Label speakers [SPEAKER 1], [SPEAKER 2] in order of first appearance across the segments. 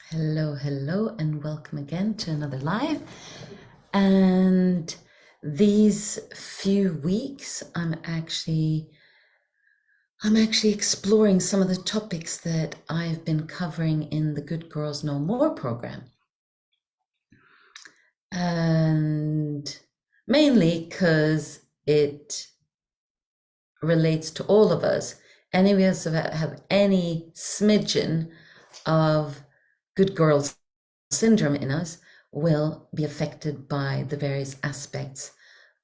[SPEAKER 1] Hello, and welcome again to another live. And these few weeks, I'm actually exploring some of the topics that I've been covering in the Good Girls No More program. And mainly because it relates to all of us. Any of us have any smidgen of good girls syndrome in us will be affected by the various aspects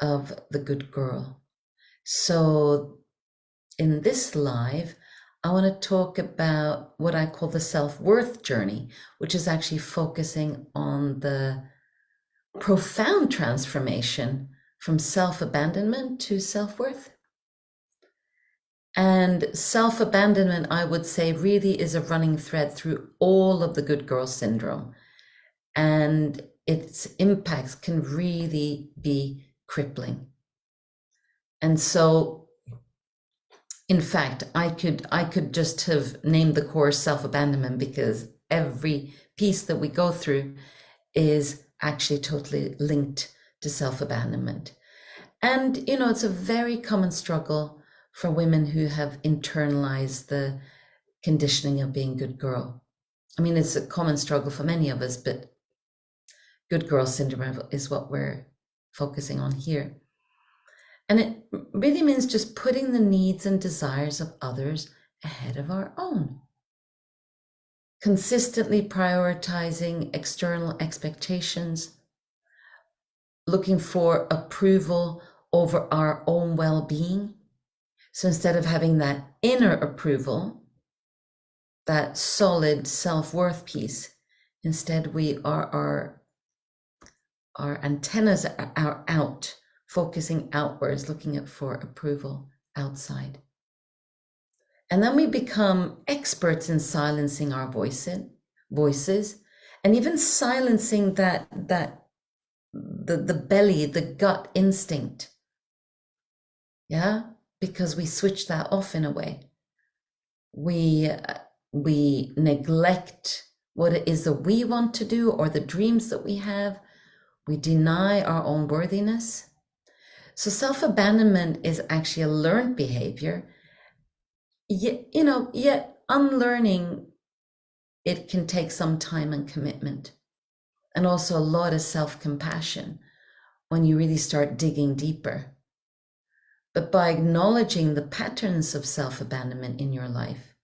[SPEAKER 1] of the good girl. So in this live, I want to talk about what I call the self-worth journey, which is actually focusing on the profound transformation from self-abandonment to self-worth. And self-abandonment, I would say, really is a running thread through all of the good girl syndrome. And its impacts can really be crippling. And so, in fact, I could just have named the course self-abandonment, because every piece that we go through is actually totally linked to self-abandonment. And, you know, it's a very common struggle for women who have internalized the conditioning of being good girl. I mean, it's a common struggle for many of us, but good girl syndrome is what we're focusing on here. And it really means just putting the needs and desires of others ahead of our own. Consistently prioritizing external expectations, looking for approval over our own well-being. So instead of having that inner approval, that solid self-worth piece, instead we are our antennas are out, focusing outwards, looking for approval outside. And then we become experts in silencing our voices, and even silencing the belly, the gut instinct. Yeah, because we switch that off in a way. We neglect what it is that we want to do or the dreams that we have. We deny our own worthiness. So self-abandonment is actually a learned behavior. Yet unlearning it can take some time and commitment, and also a lot of self-compassion when you really start digging deeper. But by acknowledging the patterns of self-abandonment in your life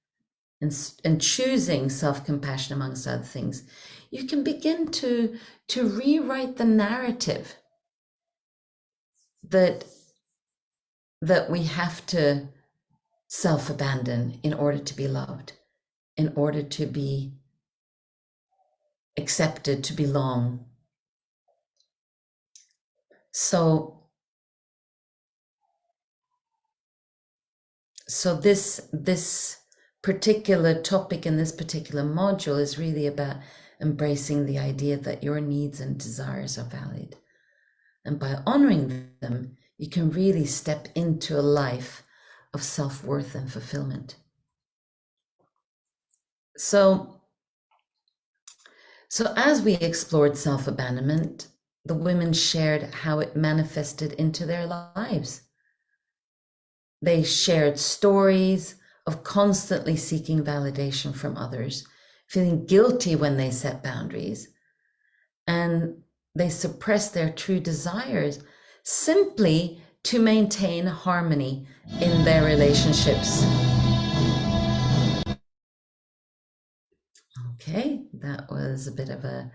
[SPEAKER 1] and choosing self-compassion amongst other things, you can begin to rewrite the narrative that we have to self-abandon in order to be loved, in order to be accepted, to belong. So this particular topic in this particular module is really about embracing the idea that your needs and desires are valid. And by honoring them, you can really step into a life of self-worth and fulfillment. So as we explored self-abandonment, the women shared how it manifested into their lives. They shared stories of constantly seeking validation from others, feeling guilty when they set boundaries, and they suppressed their true desires simply to maintain harmony in their relationships. Okay, that was a bit of an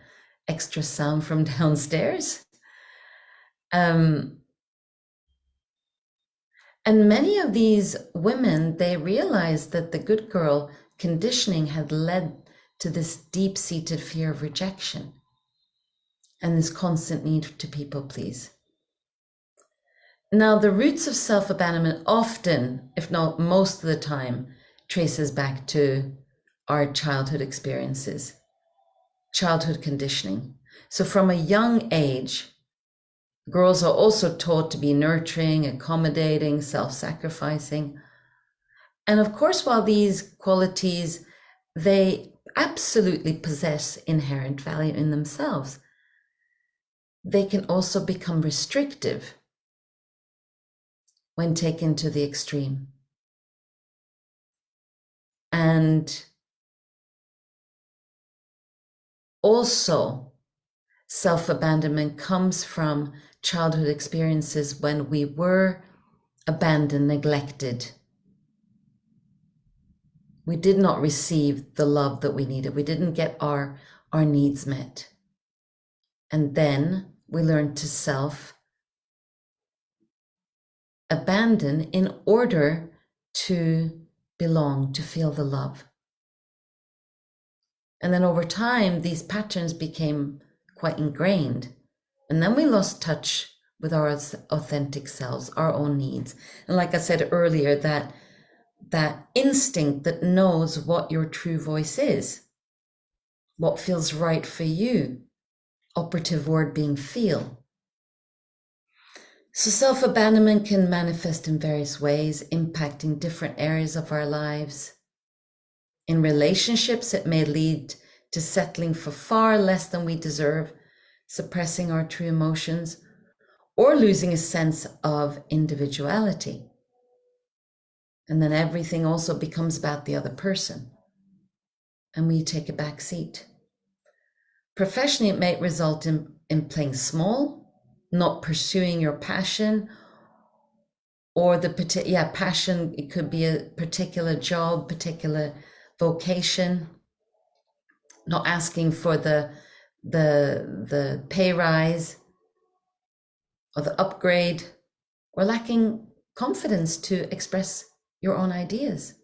[SPEAKER 1] extra sound from downstairs. And many of these women, they realized that the good girl conditioning had led to this deep-seated fear of rejection and this constant need to people please. Now, the roots of self-abandonment often, if not most of the time, traces back to our childhood experiences, childhood conditioning. So from a young age, girls are also taught to be nurturing, accommodating, self-sacrificing. And of course, while these qualities, they absolutely possess inherent value in themselves, they can also become restrictive when taken to the extreme. And also, self-abandonment comes from childhood experiences when we were abandoned, neglected. We did not receive the love that we needed. We didn't get our needs met. And then we learned to self-abandon in order to belong, to feel the love. And then over time, these patterns became quite ingrained. And then we lost touch with our authentic selves, our own needs. And like I said earlier, that instinct that knows what your true voice is, what feels right for you, operative word being feel. So self-abandonment can manifest in various ways, impacting different areas of our lives. In relationships, it may lead to settling for far less than we deserve, suppressing our true emotions, or losing a sense of individuality. And then everything also becomes about the other person, and we take a back seat. Professionally, it may result in playing small, not pursuing your passion, or passion, it could be a particular job, particular vocation, not asking for the pay rise or the upgrade, or lacking confidence to express your own ideas.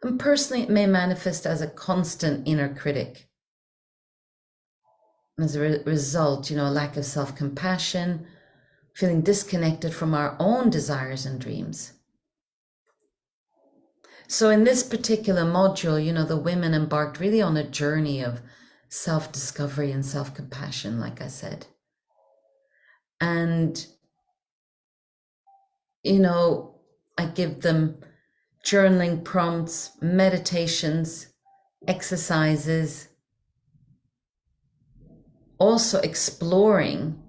[SPEAKER 1] And personally, it may manifest as a constant inner critic. As a result, a lack of self-compassion, feeling disconnected from our own desires and dreams. So in this particular module, the women embarked really on a journey of self-discovery and self-compassion, like I said. And, I give them journaling prompts, meditations, exercises, also exploring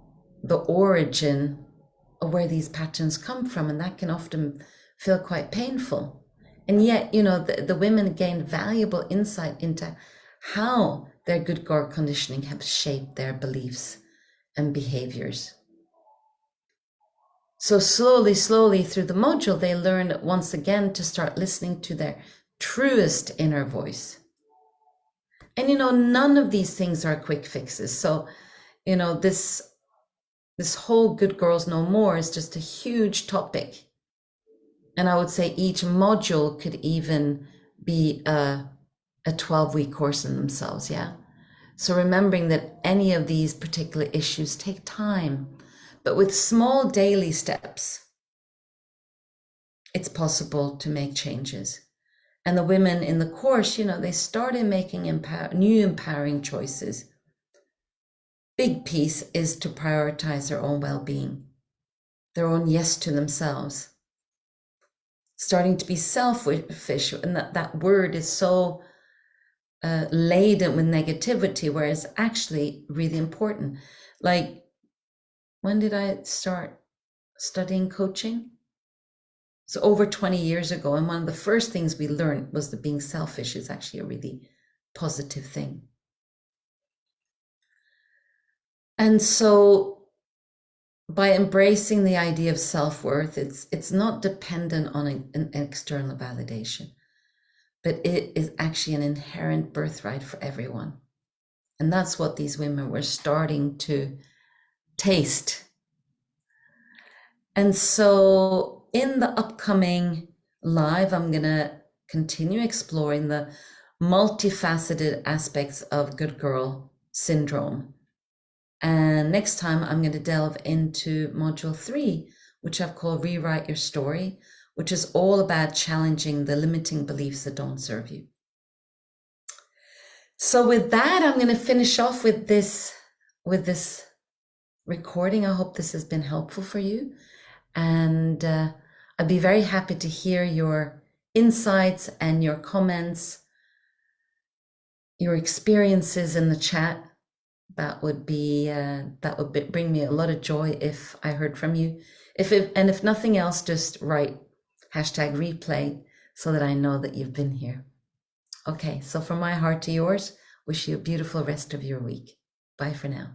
[SPEAKER 1] the origin of where these patterns come from. And that can often feel quite painful. And yet, the women gained valuable insight into how their good girl conditioning have shaped their beliefs and behaviors. So slowly through the module, they learn once again to start listening to their truest inner voice. And, none of these things are quick fixes. So, this whole Good Girls No More is just a huge topic. And I would say each module could even be a 12-week course in themselves, yeah? So remembering that any of these particular issues take time, but with small daily steps, it's possible to make changes. And the women in the course, they started making new empowering choices. Big piece is to prioritize their own well-being, their own yes to themselves, starting to be selfish, and that word is so laden with negativity, whereas actually really important. Like, when did I start studying coaching? So over 20 years ago, and one of the first things we learned was that being selfish is actually a really positive thing. And so by embracing the idea of self-worth, it's not dependent on an external validation, but it is actually an inherent birthright for everyone. And that's what these women were starting to taste. And so in the upcoming live, I'm going to continue exploring the multifaceted aspects of good girl syndrome. And next time I'm going to delve into module 3, which I've called Rewrite Your Story, which is all about challenging the limiting beliefs that don't serve you. So with that, I'm going to finish off with this recording. I hope this has been helpful for you. And I'd be very happy to hear your insights and your comments. your experiences in the chat. That would bring me a lot of joy if I heard from you. If nothing else, just write #replay so that I know that you've been here. Okay, so from my heart to yours, wish you a beautiful rest of your week. Bye for now.